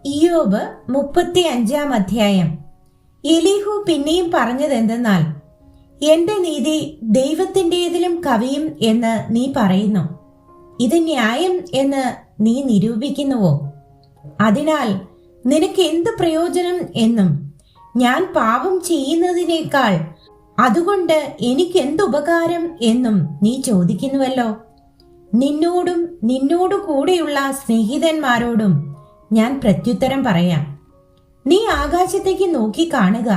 ഇയ്യോബ് 35 എലീഹു പിന്നെയും പറഞ്ഞതെന്തെന്നാൽ, എന്റെ നീതി ദൈവത്തിൻ്റെതിലും കവിയും എന്ന് നീ പറയുന്നു. ഇത് ന്യായം എന്ന് നീ നിരൂപിക്കുന്നുവോ? അതിനാൽ നിനക്ക് എന്ത് പ്രയോജനം എന്നും, ഞാൻ പാപം ചെയ്യുന്നതിനേക്കാൾ അതുകൊണ്ട് എനിക്കെന്തുപകാരം എന്നും നീ ചോദിക്കുന്നുവല്ലോ. നിന്നോടും നിന്നോടു കൂടെയുള്ള സ്നേഹിതന്മാരോടും ഞാൻ പ്രത്യുത്തരം പറയാം. നീ ആകാശത്തേക്ക് നോക്കി കാണുക,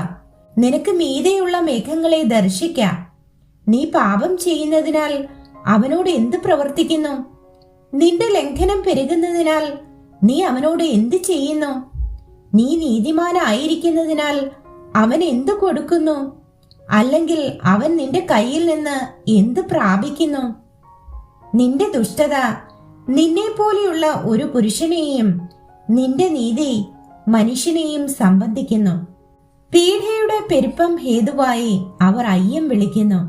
നിനക്ക് മീതെയുള്ള മേഘങ്ങളെ ദർശിക്കാം. നീ പാപം ചെയ്യുന്നതിനാൽ അവനോട് എന്ത് പ്രവർത്തിക്കുന്നു? നിന്റെ ലംഘനം പെരുകുന്നതിനാൽ നീ അവനോട് എന്ത് ചെയ്യുന്നു? നീ നീതിമാനായിരിക്കുന്നതിനാൽ അവൻ എന്ത് കൊടുക്കുന്നു? അല്ലെങ്കിൽ അവൻ നിന്റെ കയ്യിൽ നിന്ന് എന്ത് പ്രാപിക്കുന്നു? നിന്റെ ദുഷ്ടത നിന്നെ പോലെയുള്ള ഒരു പുരുഷനെയും നിന്റെ നീതി മനുഷ്യനെയും സംബന്ധിക്കുന്നു. പീഡയുടെ പെരുപ്പം ഹേതുവായി അവർ അയ്യം വിളിക്കുന്നു.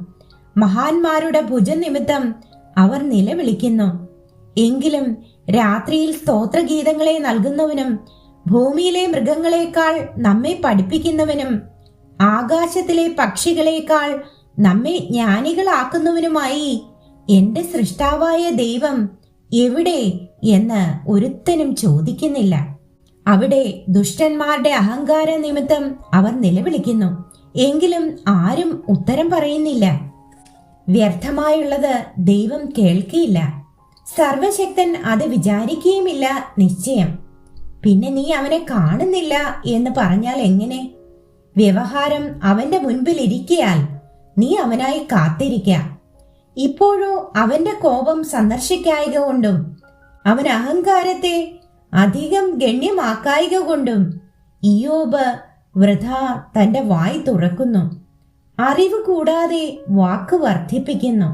മഹാന്മാരുടെ ഭുജനിമിത്തം അവർ നിലവിളിക്കുന്നു. എങ്കിലും രാത്രിയിൽ സ്തോത്രഗീതങ്ങളെ നൽകുന്നവനും ഭൂമിയിലെ മൃഗങ്ങളെക്കാൾ നമ്മെ പഠിപ്പിക്കുന്നവനും ആകാശത്തിലെ പക്ഷികളെക്കാൾ നമ്മെ ജ്ഞാനികളാക്കുന്നവനുമായി എന്റെ സൃഷ്ടാവായ ദൈവം എവിടെ എന്ന് ഒരുത്തനും ചോദിക്കുന്നില്ല. അവിടെ ദുഷ്ടന്മാരുടെ അഹങ്കാര നിമിത്തം അവർ നിലവിളിക്കുന്നു, എങ്കിലും ആരും ഉത്തരം പറയുന്നില്ല. വ്യർത്ഥമായുള്ളത് ദൈവം കേൾക്കില്ല, സർവശക്തൻ അത് വിചാരിക്കുകയുമില്ല നിശ്ചയം. പിന്നെ നീ അവനെ കാണുന്നില്ല എന്ന് പറഞ്ഞാൽ എങ്ങനെ? വ്യവഹാരം അവന്റെ മുൻപിൽ ഇരിക്കയാൽ നീ അവനായി കാത്തിരിക്ക. ഇപ്പോഴോ അവന്റെ കോപം സന്ദർശിക്കായിക കൊണ്ടും അവൻ അഹങ്കാരത്തെ അധികം ഗണ്യമാക്കായിക കൊണ്ടും ഇയ്യോബ് വൃഥാ തന്റെ വായ് തുറക്കുന്നു, അറിവ് കൂടാതെ വാക്ക് വർദ്ധിപ്പിക്കുന്നു.